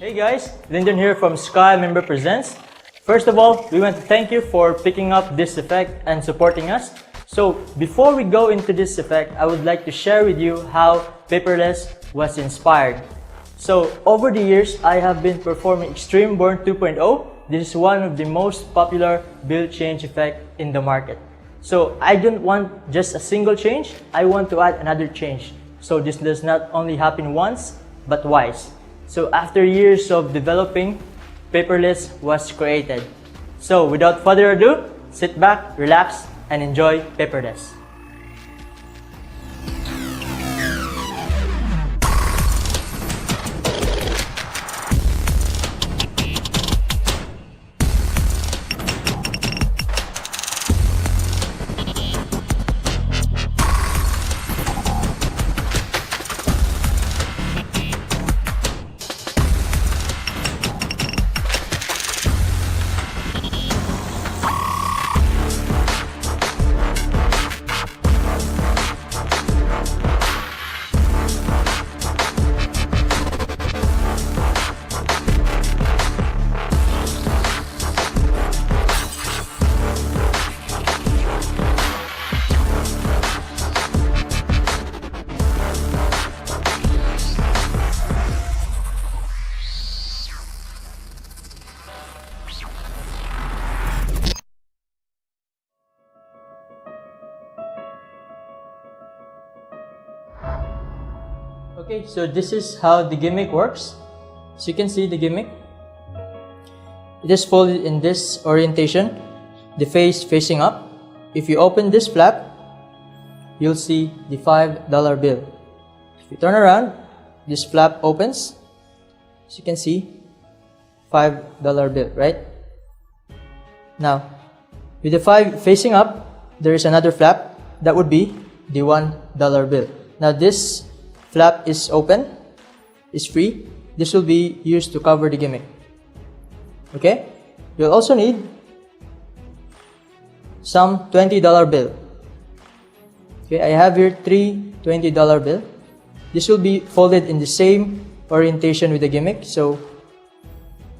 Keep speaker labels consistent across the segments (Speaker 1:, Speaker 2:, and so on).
Speaker 1: Hey guys, Lyndon here from Sky Member Presents. First of all, we want to thank you for picking up this effect and supporting us. So before we go into this effect, I would like to share with you how Paperless was inspired. So over the years, I have been performing Extreme Burn 2.0. This is one of the most popular build change effect in the market. So I don't want just a single change, I want to add another change. So this does not only happen once, but twice. So after years of developing, Paperless was created. So without further ado, sit back, relax, and enjoy Paperless. Okay, so this is how the gimmick works. So you can see the gimmick. It is folded in this orientation, the face facing up. If you open this flap, you'll see the $5 bill. If you turn around, this flap opens. So you can see $5 bill, right? Now, with the 5 facing up, there is another flap. That would be the $1 bill. Now this flap is open, is free. This will be used to cover the gimmick. Okay? You'll also need some $20 bill. Okay, I have here 3 $20 bill. This will be folded in the same orientation with the gimmick. So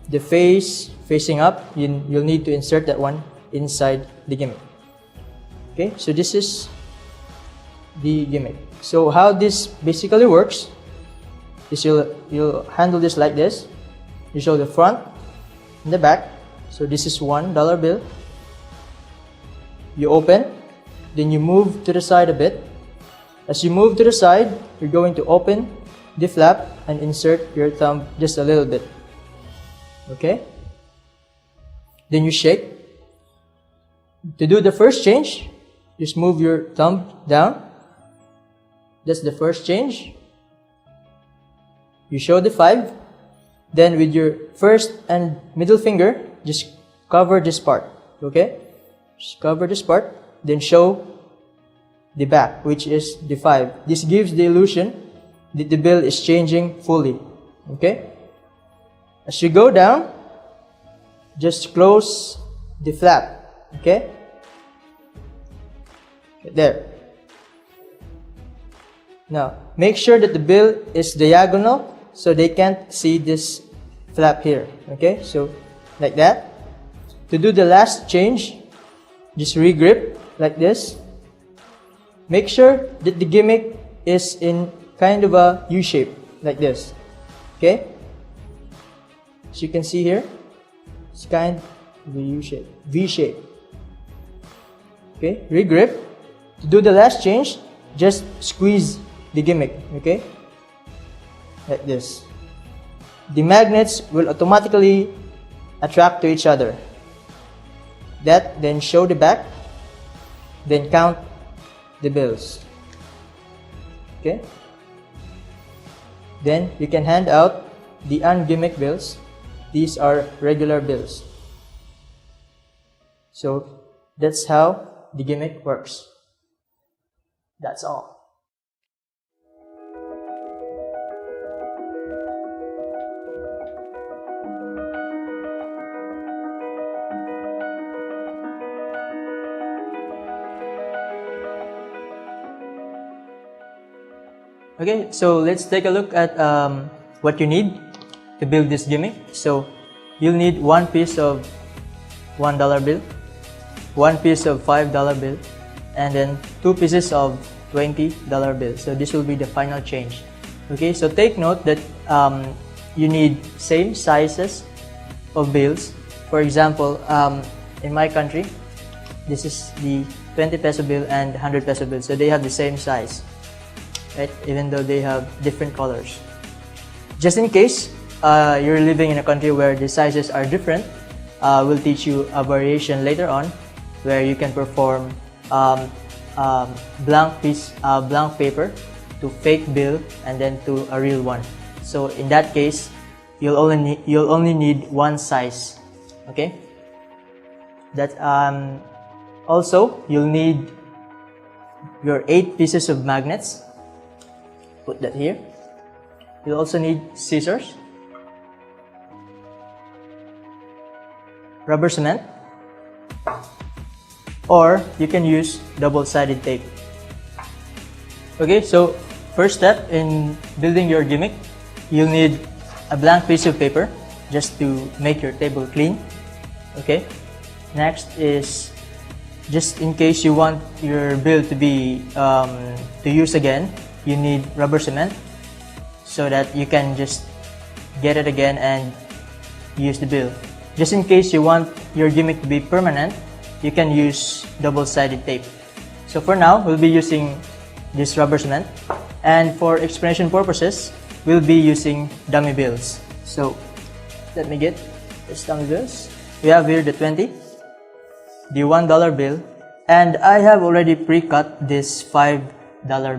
Speaker 1: the face facing up, you'll need to insert that one inside the gimmick. Okay, so this is the gimmick. So how this basically works is you'll handle this like this. You show the front and the back. So this is $1 bill. You open, then you move to the side a bit. As you move to the side, you're going to open the flap and insert your thumb just a little bit. Okay? Then you shake. To do the first change, just move your thumb down. That's the first change. You show the 5. Then with your first and middle finger, just cover this part. Okay? Just cover this part. Then show the back, which is the 5. This gives the illusion that the bill is changing fully. Okay? As you go down, just close the flap. Okay? There. Now, make sure that the bill is diagonal so they can't see this flap here. Okay, so like that. To do the last change, just regrip like this. Make sure that the gimmick is in kind of a U shape like this. Okay, as you can see here, it's kind of a U shape, V shape. Okay, regrip. To do the last change, just squeeze the gimmick, okay? Like this. The magnets will automatically attract to each other. That, then show the back, then count the bills. Okay? Then you can hand out the ungimmick bills. These are regular bills. So that's how the gimmick works. That's all. Okay, so let's take a look at what you need. to build this gimmick. So you'll need one piece of $1 bill, one piece of $5 bill, and then two pieces of $20 bill. So this will be the final change. Okay, so take note that you need same sizes of bills. For example, in my country, this is the 20 peso bill and 100 peso bill, so they have the same size, right? Even though they have different colors. Just in case you're living in a country where the sizes are different, we'll teach you a variation later on where you can perform blank paper to fake bill and then to a real one. So in that case, you'll only need one size. Okay. That also you'll need your 8 pieces of magnets. Put that here. You'll also need scissors, rubber cement, or you can use double-sided tape. Okay, so first step in building your gimmick, you'll need a blank piece of paper just to make your table clean. Okay, next is, just in case you want your bill to be to use again, you need rubber cement so that you can just get it again and use the bill. Just in case you want your gimmick to be permanent, you can use double-sided tape. So for now, we'll be using this rubber cement, and for explanation purposes, we'll be using dummy bills. So let me get this dummy bills. We have here the 20, the $1 bill, and I have already pre-cut this $5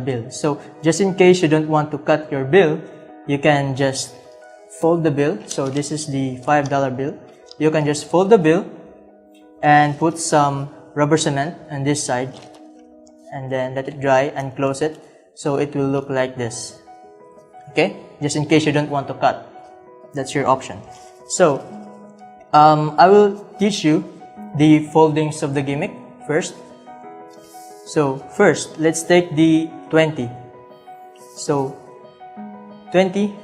Speaker 1: bill. So just in case you don't want to cut your bill, you can just fold the bill. So this is the $5 bill. You can just fold the bill and put some rubber cement on this side and then let it dry and close it so it will look like this. Okay, just in case you don't want to cut, that's your option. So I will teach you the foldings of the gimmick first. So first, let's take the 20. So 20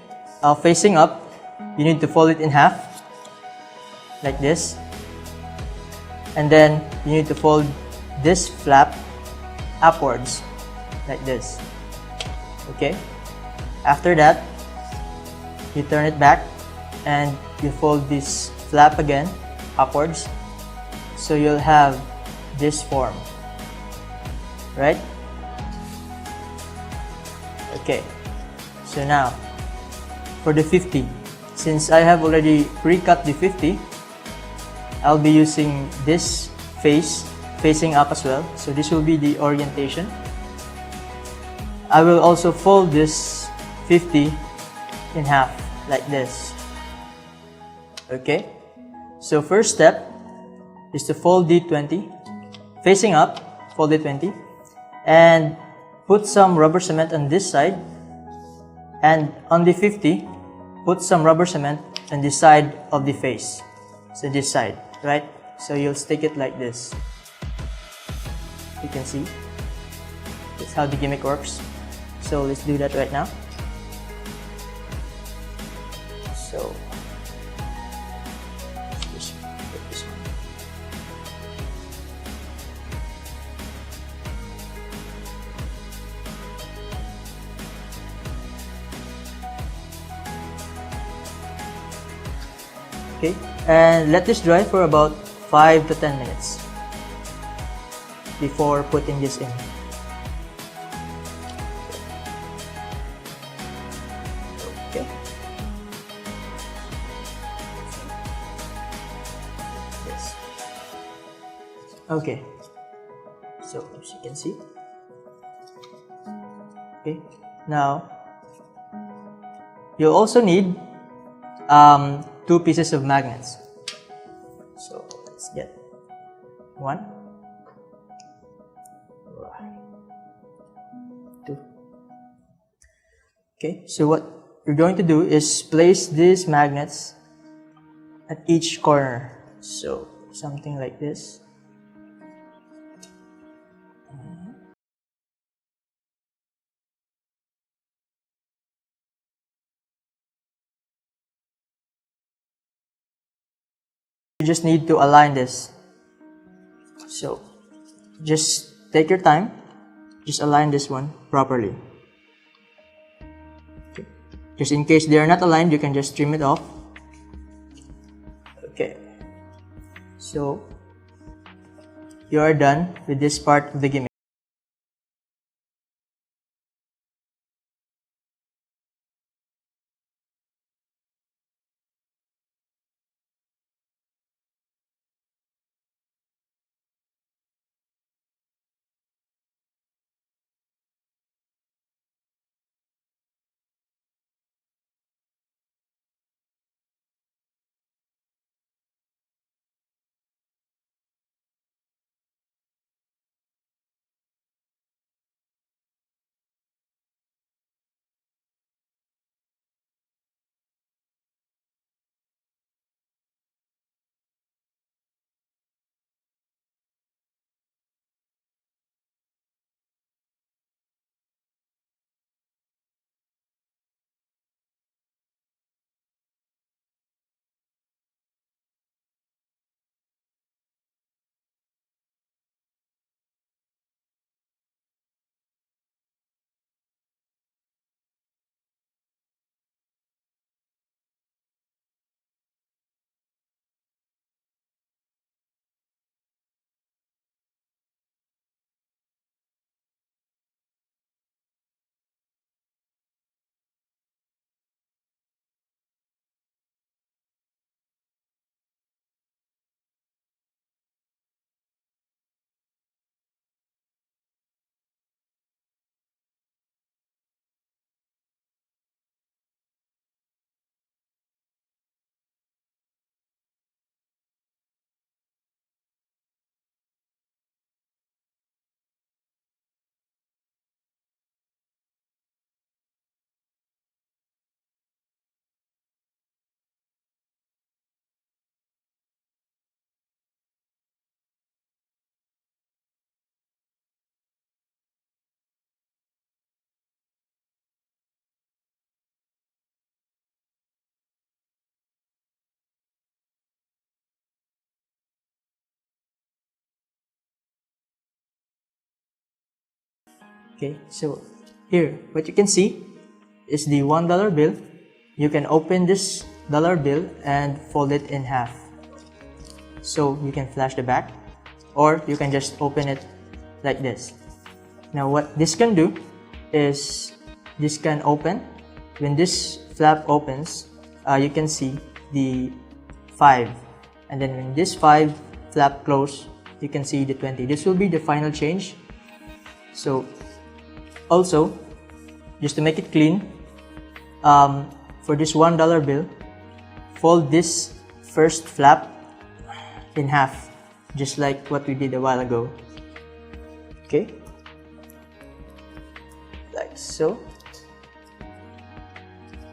Speaker 1: facing up, you need to fold it in half like this, and then you need to fold this flap upwards like this. Okay, after that you turn it back and you fold this flap again upwards, so you'll have this form, right? Okay, so now for the 50, since I have already pre-cut the 50, I'll be using this face facing up as well, so this will be the orientation. I will also fold this 50 in half like this. Okay, so first step is to fold the 20 facing up, fold the 20, and put some rubber cement on this side, and on the 50 put some rubber cement on the side of the face, so this side, right? So you'll stick it like this. You can see that's how the gimmick works. So let's do that right now. So let's just put this one. Okay, and let this dry for about 5 to 10 minutes before putting this in. Okay. Yes. Okay. So as you can see. Okay. Now you'll also need 2 pieces of magnets. So let's get one, two. Okay, so what you're going to do is place these magnets at each corner. So something like this. You just need to align this. So just take your time, just align this one properly. Okay. Just in case they are not aligned, you can just trim it off. Okay, so you are done with this part of the gimmick. Okay, so here what you can see is the $1 bill. You can open this dollar bill and fold it in half. So you can flash the back, or you can just open it like this. Now what this can do is this can open. When this flap opens, you can see the 5, and then when this 5 flap close, you can see the 20. This will be the final change. So also, just to make it clean, for this $1 bill, fold this first flap in half, just like what we did a while ago. Okay, like so.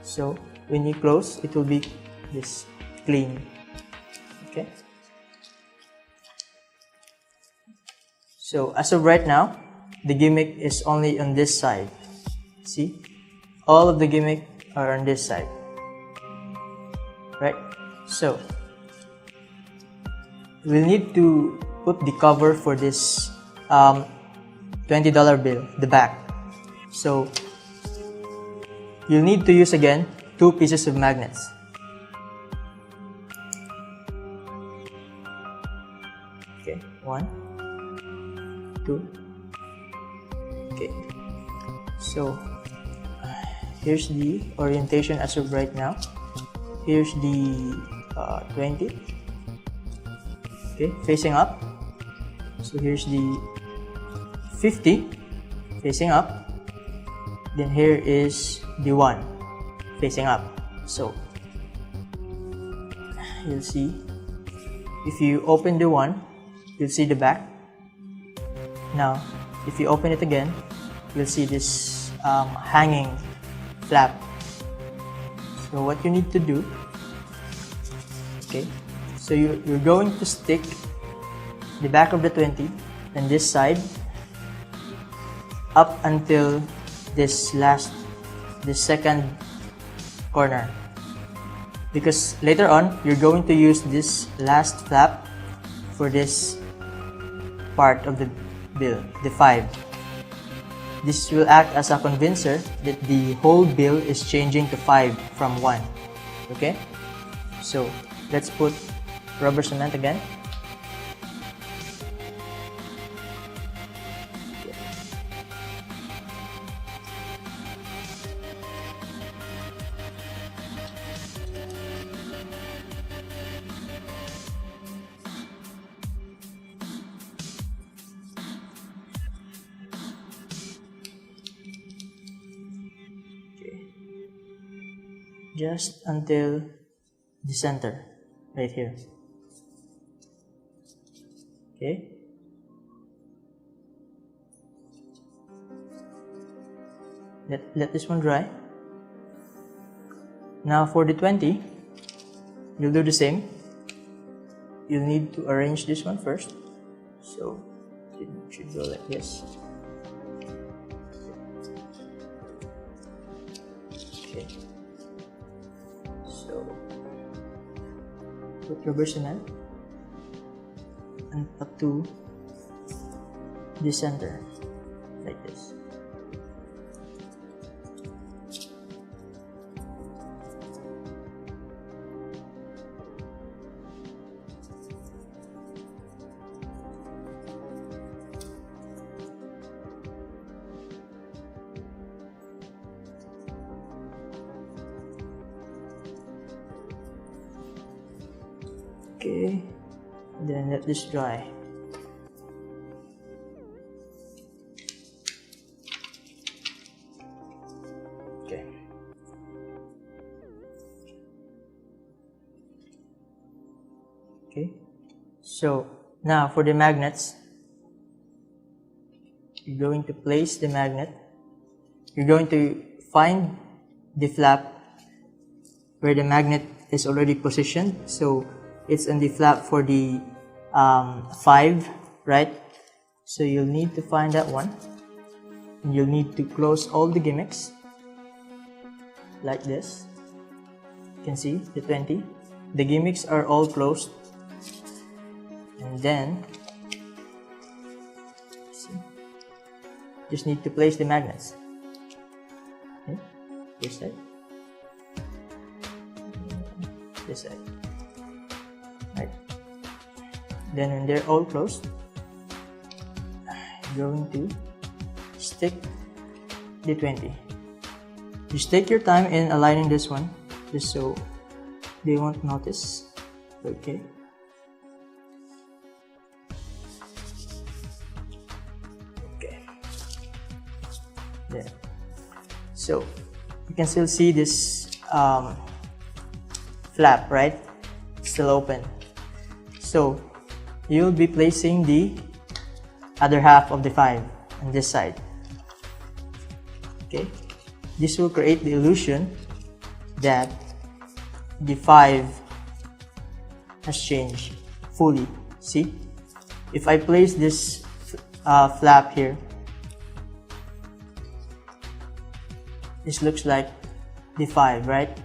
Speaker 1: So when you close, it will be this clean. Okay, so as of right now, the gimmick is only on this side. See, all of the gimmick are on this side, right? So we'll need to put the cover for this $20 bill, the back. So you'll need to use again 2 pieces of magnets. Okay, 1, 2. Okay, so here's the orientation as of right now. Here's the 20. Okay, facing up. So here's the 50 facing up. Then here is the 1 facing up. So you'll see, if you open the 1, you'll see the back. Now if you open it again, you'll see this hanging flap. So what you need to do, okay, so you're going to stick the back of the 20 and this side up until this second corner. because later on you're going to use this last flap for this part of the bill, the 5. This will act as a convincer that the whole bill is changing to 5 from 1. Okay? So let's put rubber cement again. Just until the center, right here. Okay. Let this one dry. Now for the 20, you'll do the same. You'll need to arrange this one first. So it should go like this. Okay. So put rubber cement and up to the center like this. Okay, then let this dry. Okay. Okay, so now for the magnets, you're going to place the magnet. You're going to find the flap where the magnet is already positioned. So it's on the flap for the 5, right? So you'll need to find that one. And you'll need to close all the gimmicks like this. You can see the 20. The gimmicks are all closed. And then see, just need to place the magnets. Okay. This side. This side. Right. Then when they're all closed, you're going to stick the 20. Just take your time in aligning this one, just so they won't notice. Okay. Okay. There. So you can still see this flap, right? Still open. So you'll be placing the other half of the 5 on this side. Okay, this will create the illusion that the 5 has changed fully. See, if I place this flap here, this looks like the 5, right?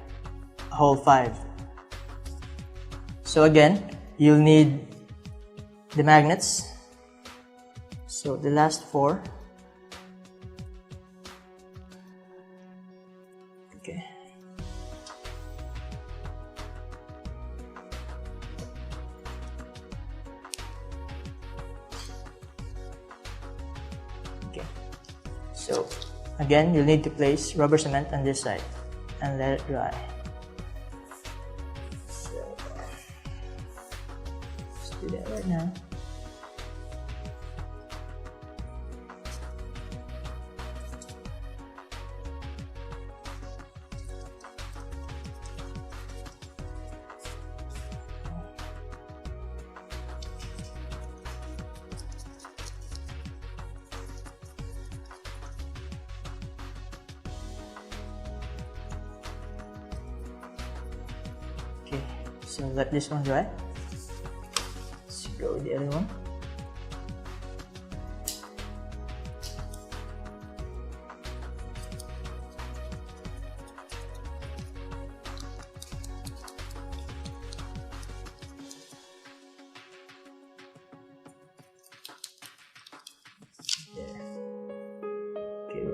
Speaker 1: A whole 5. So again, you'll need the magnets. So the last 4. Okay. Okay. So again, you'll need to place rubber cement on this side and let it dry. Do that right now. Okay, so let this one dry. Go with the other one.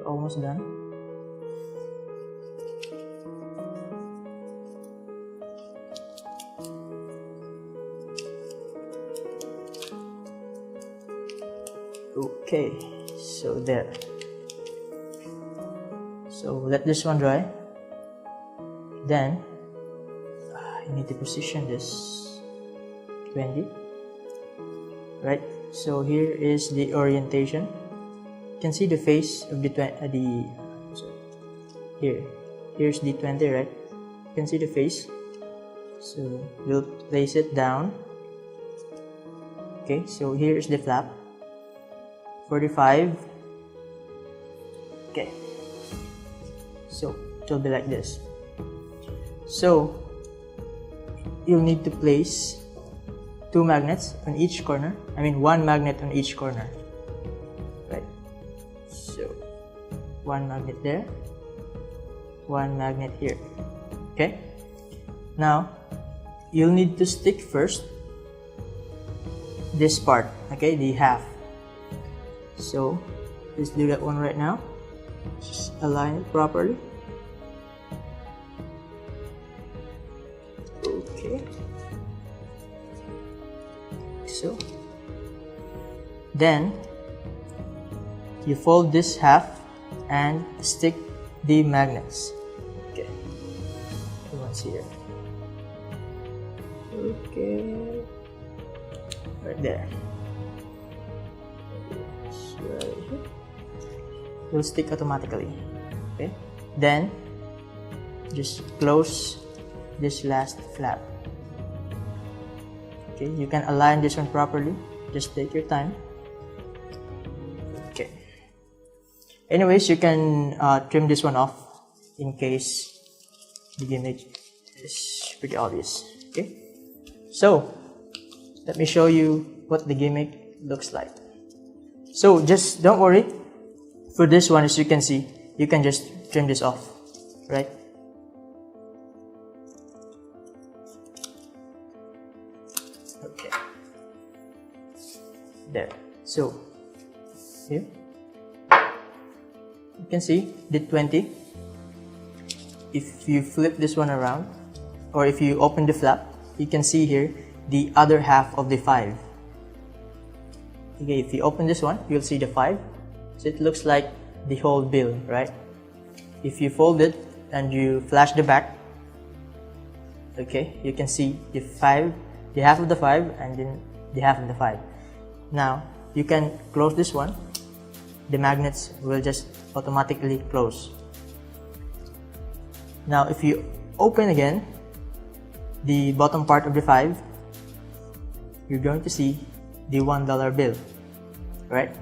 Speaker 1: we're almost done. Okay, so there. So let this one dry. Then you need to position this 20, right? So here is the orientation. You can see the face of the here's the 20, right? You can see the face. So we'll place it down. Okay, so here's the flap. 45. Okay, so it will be like this. So you'll need to place 2 magnets on each corner. I mean 1 magnet on each corner, right? So 1 magnet there, 1 magnet here. Okay, now you'll need to stick first this part, okay, the half. So let's do that one right now. Just align it properly. Okay, so then you fold this half and stick the magnets. Okay, once here. Okay, right there. Will stick automatically. Okay, then just close this last flap. Okay, you can align this one properly. Just take your time. Okay, anyways, you can trim this one off in case the gimmick is pretty obvious. Okay, so let me show you what the gimmick looks like. So just don't worry. For this one, as you can see, you can just trim this off, right? Okay. There. So here you can see the 20. If you flip this one around, or if you open the flap, you can see here the other half of the 5. Okay, if you open this one, you'll see the 5. So it looks like the whole bill, right? If you fold it and you flash the back, okay, you can see the 5, the half of the 5, and then the half of the 5. Now you can close this one. The magnets will just automatically close. Now if you open again the bottom part of the 5, you're going to see the $1 bill, right?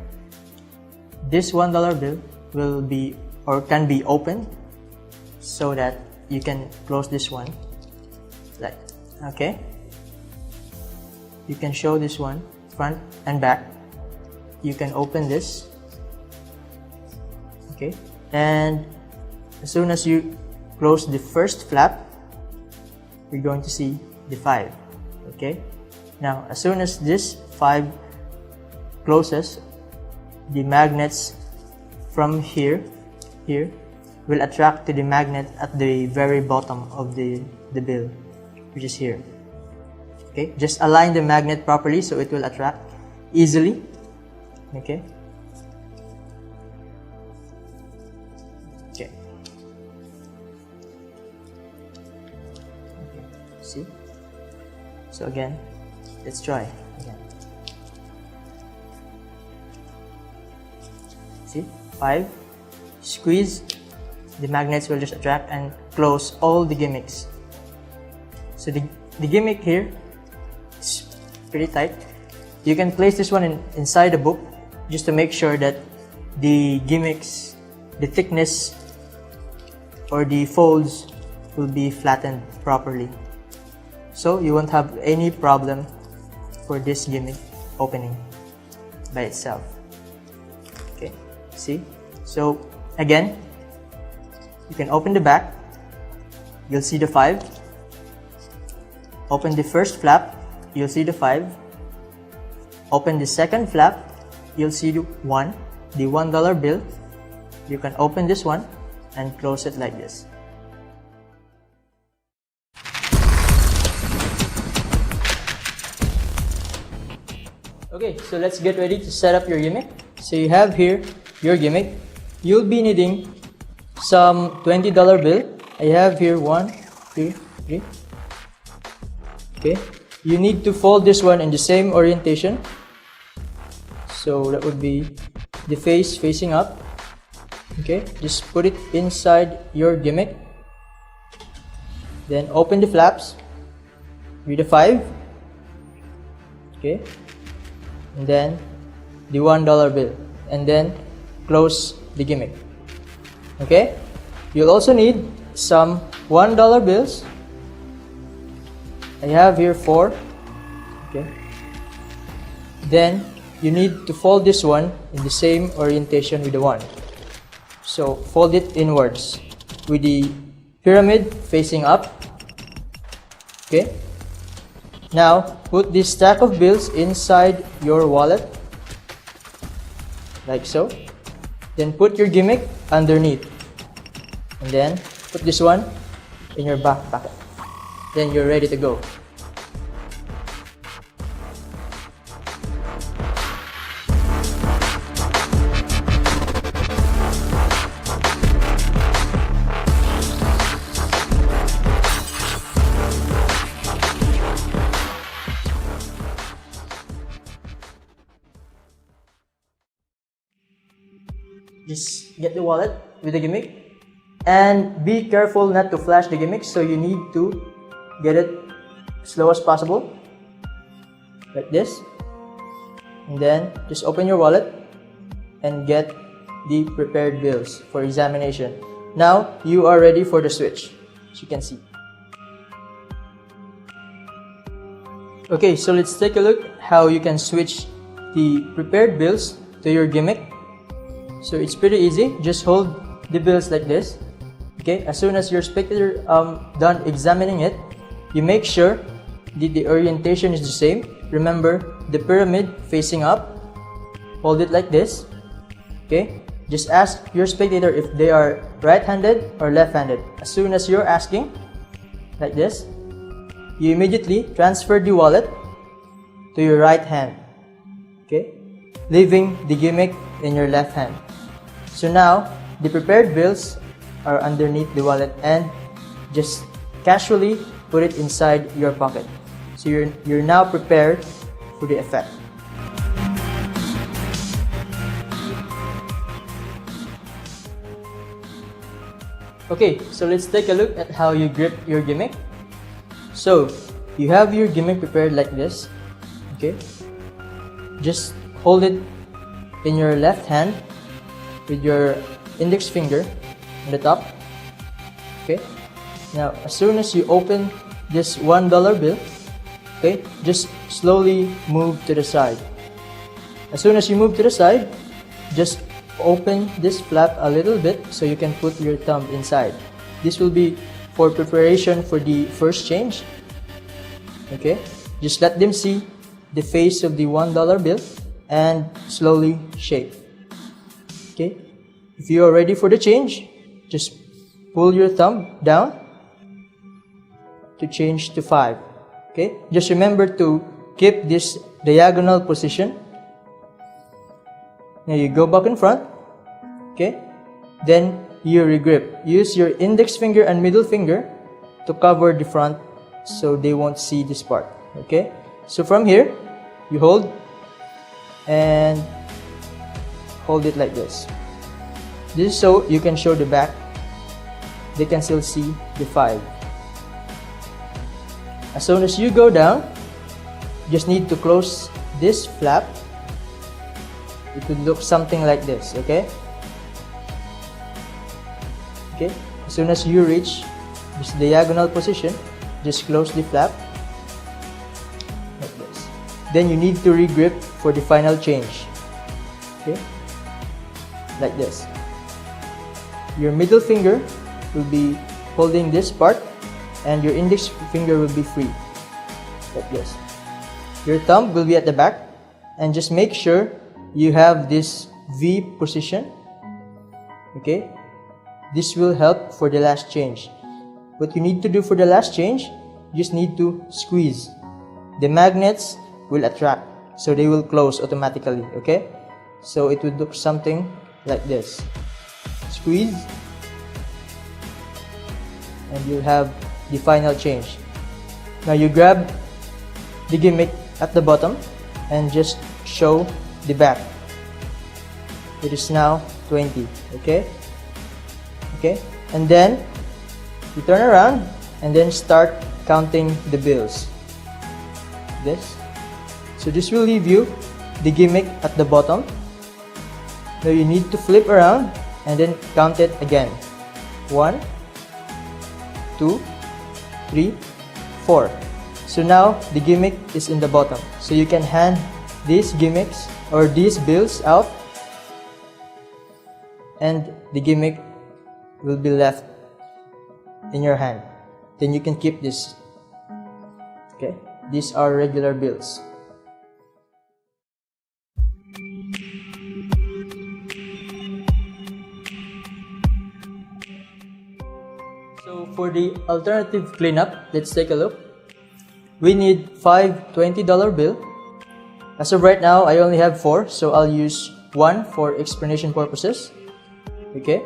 Speaker 1: This $1 bill will be, or can be, opened so that you can close this one, like, okay? You can show this one front and back. You can open this, okay? And as soon as you close the first flap, you're going to see the 5, okay? Now as soon as this 5 closes, the magnets from here will attract to the magnet at the very bottom of the bill, which is here. Okay, just align the magnet properly so it will attract easily. Okay. Okay. See? So again, let's try again. See, 5, squeeze, the magnets will just attract and close all the gimmicks. So the gimmick here is pretty tight. You can place this one inside the book just to make sure that the gimmicks, the thickness or the folds will be flattened properly. So you won't have any problem for this gimmick opening by itself. Okay, see? So again, you can open the back, you'll see the 5. Open the first flap, you'll see the 5. Open the second flap, you'll see the $1 bill. you can open this one and close it like this. Okay, so let's get ready to set up your gimmick. So you have here your gimmick. You'll be needing some $20 bill. I have here 1, 2, 3. Okay, you need to fold this one in the same orientation. So that would be the face facing up. Okay, just put it inside your gimmick. Then open the flaps. Read the 5. Okay, and then the $1 bill, and then close the gimmick. Okay, you'll also need some $1 bills. I have here 4. Okay, then you need to fold this one in the same orientation with the 1. So fold it inwards with the pyramid facing up. Okay, now put this stack of bills inside your wallet like so. Then put your gimmick underneath, and then put this one in your back pocket. Then you're ready to go. Just get the wallet with the gimmick, and be careful not to flash the gimmick, so you need to get it slow as possible like this. And then just open your wallet and get the prepared bills for examination. Now you are ready for the switch, as you can see. Okay, so let's take a look how you can switch the prepared bills to your gimmick. So it's pretty easy. Just hold the bills like this. Okay, as soon as your spectator done examining it, you make sure that the orientation is the same. Remember the pyramid facing up. Hold it like this. Okay, just ask your spectator if they are right-handed or left-handed. As soon as you're asking like this, you immediately transfer the wallet to your right hand. Okay, leaving the gimmick in your left hand. So now the prepared bills are underneath the wallet, and just casually put it inside your pocket. So you're now prepared for the effect. Okay, so let's take a look at how you grip your gimmick. So you have your gimmick prepared like this. Okay, just hold it in your left hand with your index finger on the top. Okay, now as soon as you open this $1 bill, okay, just slowly move to the side. As soon as you move to the side, just open this flap a little bit so you can put your thumb inside. This will be for preparation for the first change. Okay, just let them see the face of the $1 bill and slowly shake. Okay, if you are ready for the change, just pull your thumb down to change to 5. Okay, just remember to keep this diagonal position. Now you go back in front. Okay, then you regrip. Use your index finger and middle finger to cover the front so they won't see this part. Okay, so from here you hold and hold it like this. This is so you can show the back. They can still see the 5. As soon as you go down, just need to close this flap. It would look something like this. Okay, okay, as soon as you reach this diagonal position, just close the flap like this. Then you need to regrip for the final change. Okay, like this. Your middle finger will be holding this part, and your index finger will be free like this. Your thumb will be at the back, and just make sure you have this V position. Okay, this will help for the last change. What you need to do for the last change, you just need to squeeze. The magnets will attract, so they will close automatically. Okay, so it would look something like this. Squeeze, and you'll have the final change. Now you grab the gimmick at the bottom and just show the back. It is now 20. Okay, and then you turn around and then start counting the bills. This. So this will leave you the gimmick at the bottom. Now you need to flip around and then count it again. 1, 2, 3, 4. So now the gimmick is in the bottom. So you can hand these gimmicks or these bills out, and the gimmick will be left in your hand. Then you can keep this. Okay, these are regular bills. So for the alternative cleanup, let's take a look. We need 5 $20 bill. As of right now, I only have 4, so I'll use 1 for explanation purposes. Okay,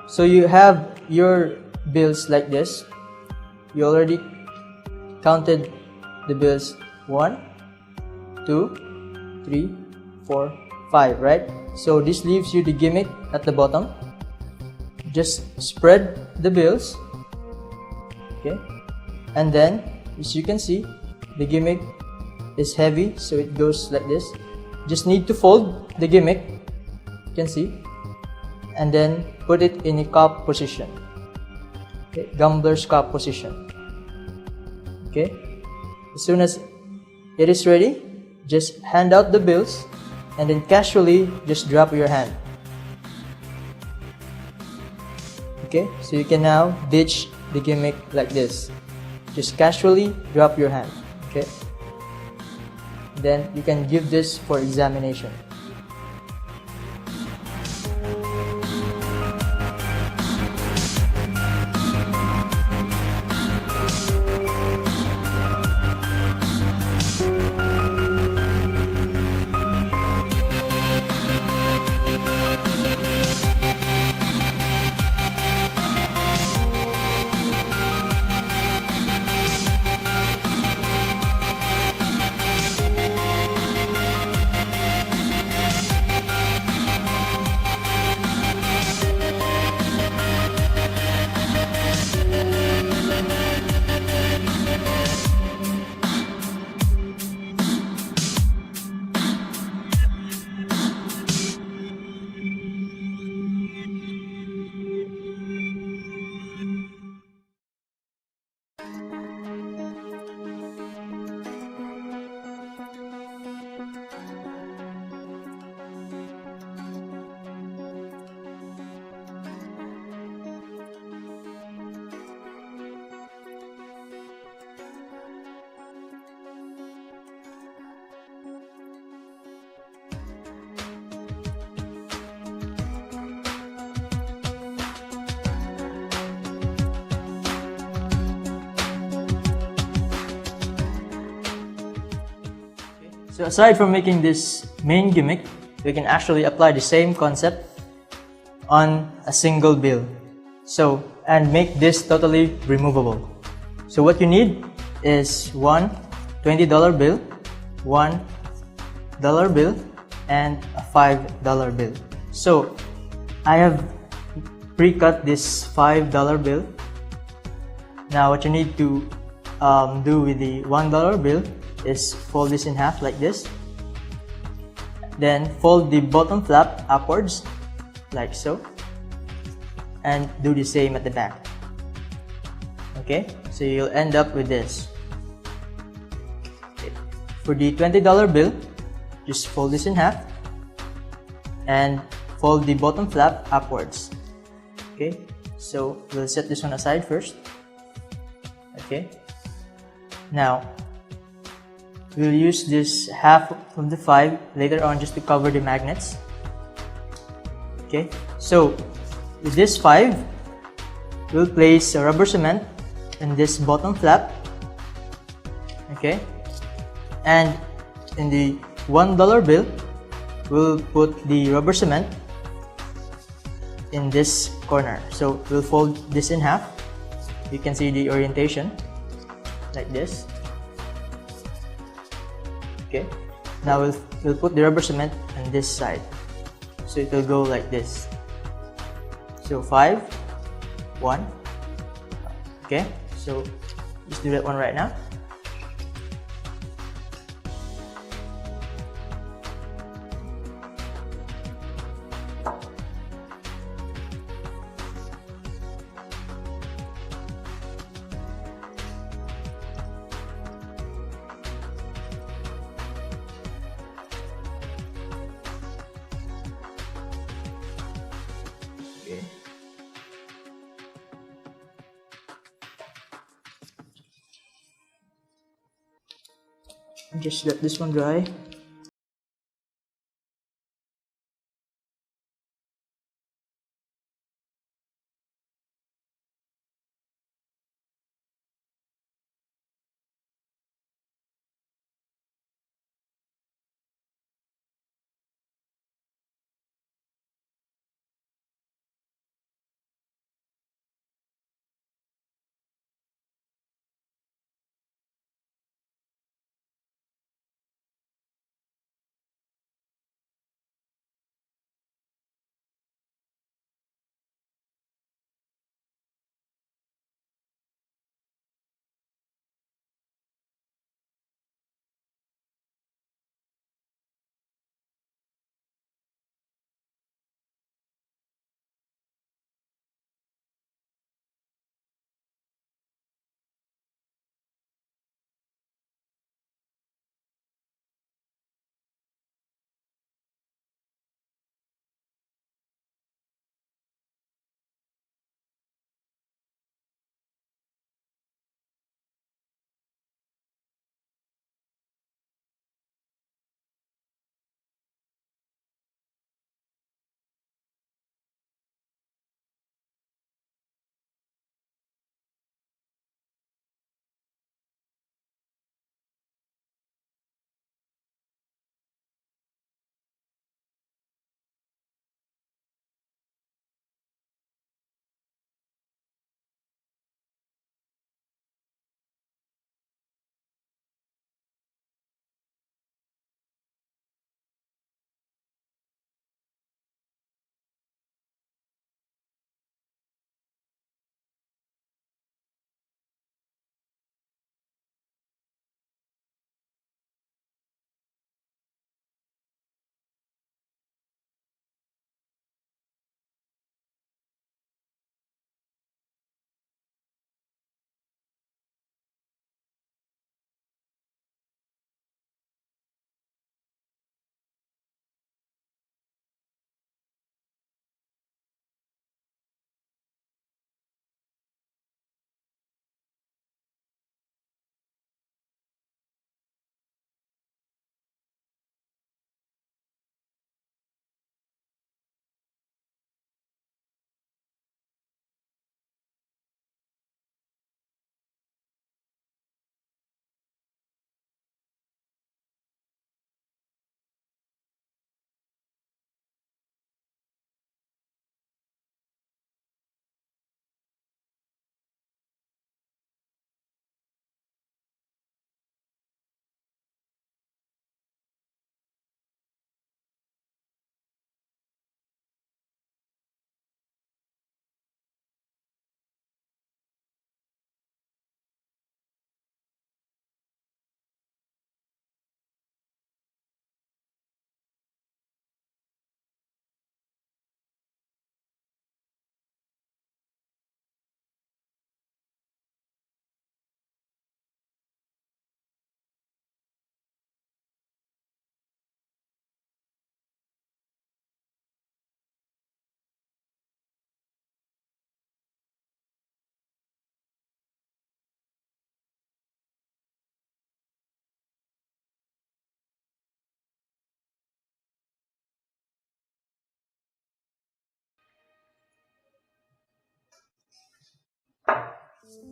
Speaker 1: so you have your bills like this. You already counted the bills 1, 2, 3, 4, 5, right? So this leaves you the gimmick at the bottom. Just spread the bills, okay, and then as you can see, the gimmick is heavy, so it goes like this. Just need to fold the gimmick, you can see, and then put it in a cup position. Okay, gambler's cup position. Okay, as soon as it is ready, just hand out the bills and then casually just drop your hand. Okay, so you can now ditch the gimmick like this. Just casually drop your hand. Okay, then you can give this for examination. So aside from making this main gimmick, we can actually apply the same concept on a single bill. So, and make this totally removable. So what you need is one $20 bill, $1 bill, and a $5 bill. So I have pre-cut this $5 bill. Now what you need to do with the $1 bill is fold this in half like this, then fold the bottom flap upwards like so, and do the same at the back. Okay, so you'll end up with this. Okay. For the $20 bill, just fold this in half and fold the bottom flap upwards. Okay, so we'll set this one aside first. Okay, now we'll use this half of the 5 later on just to cover the magnets. Okay, so with this 5, we'll place a rubber cement in this bottom flap. Okay, and in the $1 bill, we'll put the rubber cement in this corner. So we'll fold this in half. You can see the orientation like this. Okay, now we'll put the rubber cement on this side, so it will go like this. So 5, 1. Okay, so let's do that one right now. Okay. Just let this one dry.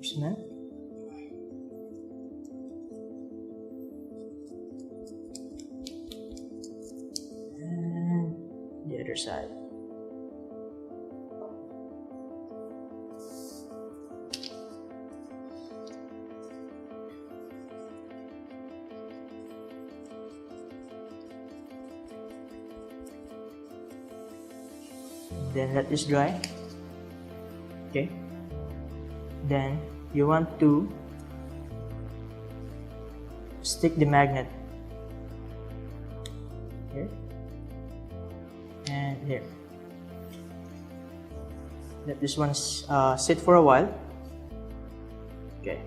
Speaker 1: Cement. And the other side. Then let this dry. Okay. Then you want to stick the magnet here and here. Let this one sit for a while. Okay.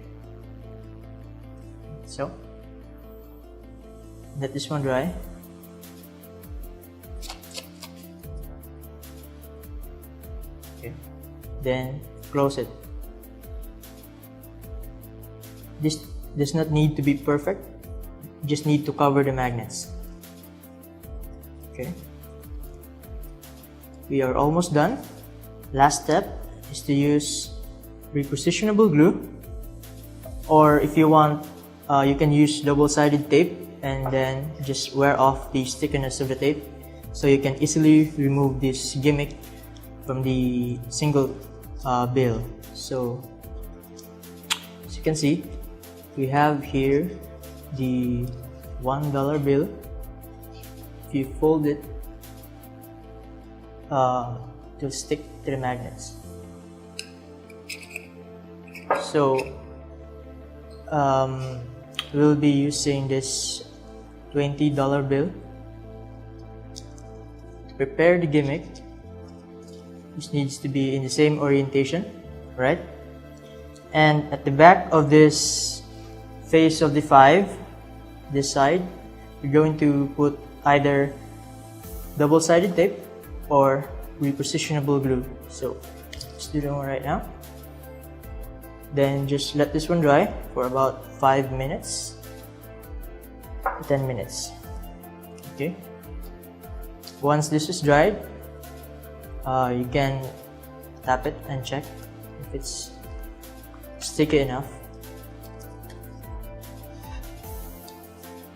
Speaker 1: So let this one dry. Okay. Then close it. This does not need to be perfect, just need to cover the magnets. Okay. We are almost done. Last step is to use repositionable glue, or if you want, you can use double-sided tape and then just wear off the stickiness of the tape so you can easily remove this gimmick from the single bill. So as you can see, we have here the $1 bill. If you fold it, to stick to the magnets. So we'll be using this $20 bill to prepare the gimmick. This needs to be in the same orientation, right? And at the back of this face of the 5, this side, we're going to put either double-sided tape or repositionable glue. So let's do that one right now. Then just let this one dry for about 5 minutes, 10 minutes. Okay. Once this is dried, you can tap it and check if it's sticky enough.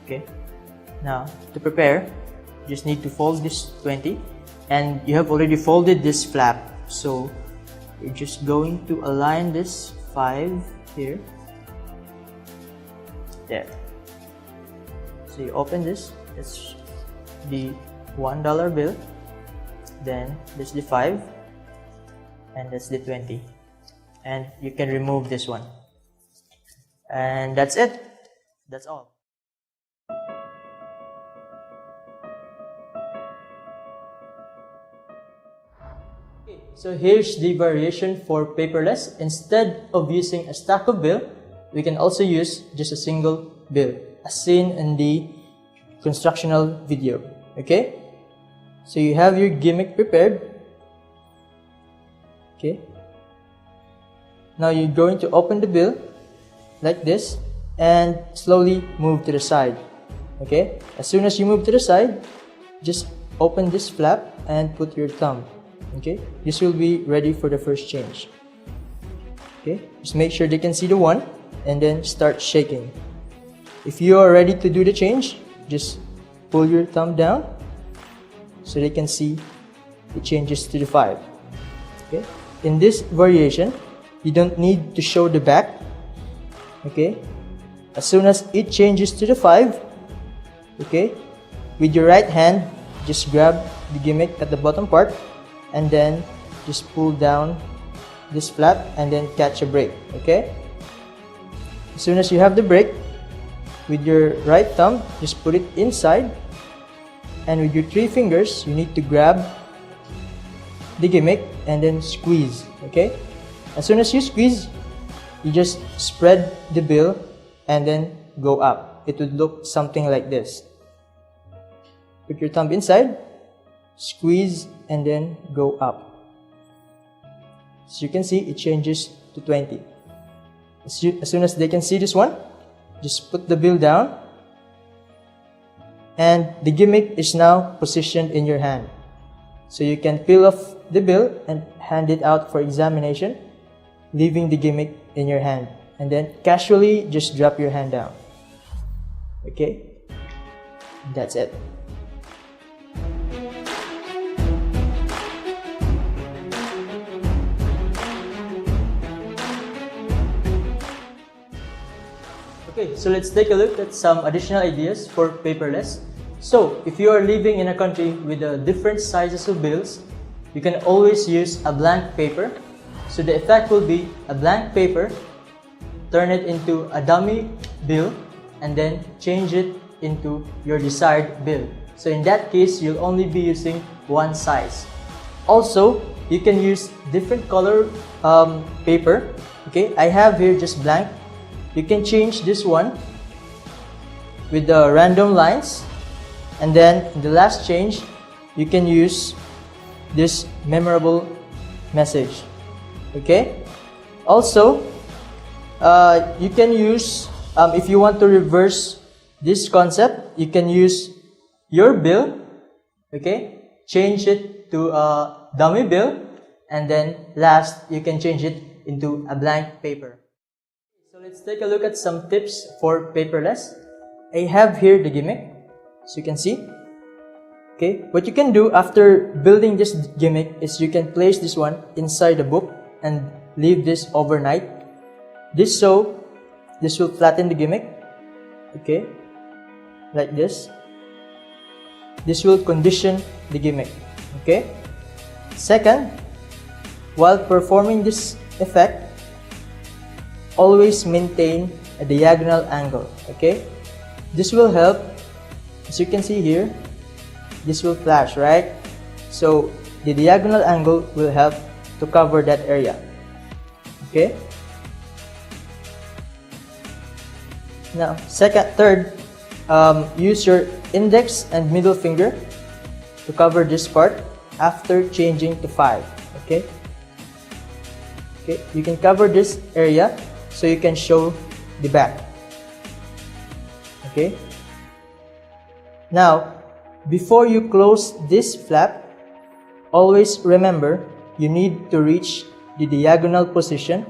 Speaker 1: Okay. Now to prepare, you just need to fold this 20, and you have already folded this flap, so you're just going to align this 5 here, there. So you open this, it's the $1 bill, then this is the 5, and that's the 20, and you can remove this one, and that's it. That's all. So here's the variation for paperless. Instead of using a stack of bill, we can also use just a single bill, as seen in the constructional video. Okay? So you have your gimmick prepared. Okay? Now you're going to open the bill like this and slowly move to the side. Okay? As soon as you move to the side, just open this flap and put your thumb. Okay, this will be ready for the first change. Okay, just make sure they can see the one and then start shaking. If you are ready to do the change, just pull your thumb down so they can see it changes to the 5. Okay, in this variation, you don't need to show the back. Okay, as soon as it changes to the 5, okay, with your right hand, just grab the gimmick at the bottom part and then just pull down this flap and then catch a brake. Okay, as soon as you have the brake, with your right thumb just put it inside, and with your 3 fingers you need to grab the gimmick and then squeeze. Okay, as soon as you squeeze, you just spread the bill and then go up. It would look something like this. Put your thumb inside, squeeze, and then go up. So you can see it changes to 20. As soon as they can see this one, just put the bill down, and the gimmick is now positioned in your hand. So you can peel off the bill and hand it out for examination leaving the gimmick in your hand, and then casually just drop your hand down. Okay, that's it. Okay, so let's take a look at some additional ideas for paperless. So, if you are living in a country with different sizes of bills, you can always use a blank paper. So the effect will be a blank paper, turn it into a dummy bill, and then change it into your desired bill. So in that case, you'll only be using one size. Also, you can use different color paper. Okay, I have here just blank. You can change this one with the random lines, and then in the last change you can use this memorable message. Okay, also you can use if you want to reverse this concept, you can use your bill, okay, change it to a dummy bill, and then last you can change it into a blank paper. So let's take a look at some tips for paperless. I have here the gimmick, so you can see. Okay, what you can do after building this gimmick is you can place this one inside the book and leave this overnight. This will flatten the gimmick. Okay, like this. This will condition the gimmick. Okay. Second, while performing this effect, always maintain a diagonal angle. Okay, this will help. As you can see here, this will flash, right? So the diagonal angle will help to cover that area. Okay. Now, third, use your index and middle finger to cover this part after changing to 5. Okay. Okay, you can cover this area so you can show the back. Okay. Now, before you close this flap, always remember you need to reach the diagonal position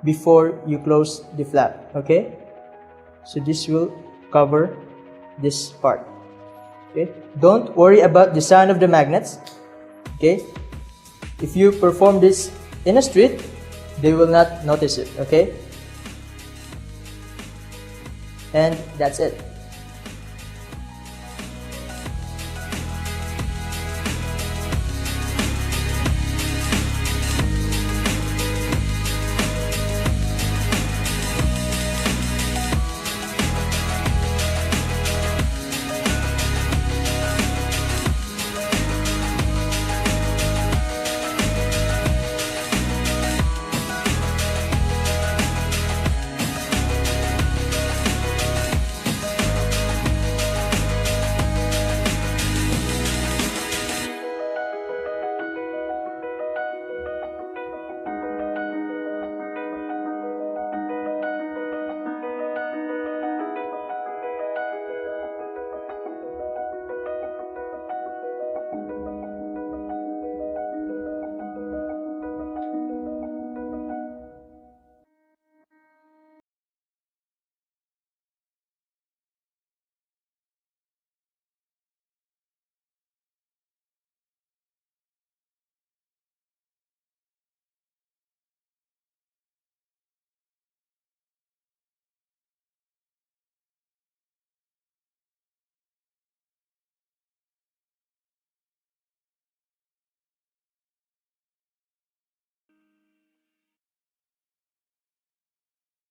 Speaker 1: before you close the flap. Okay. So this will cover this part. Okay. Don't worry about the sound of the magnets. Okay. If you perform this in a street, they will not notice it. Okay. And that's it.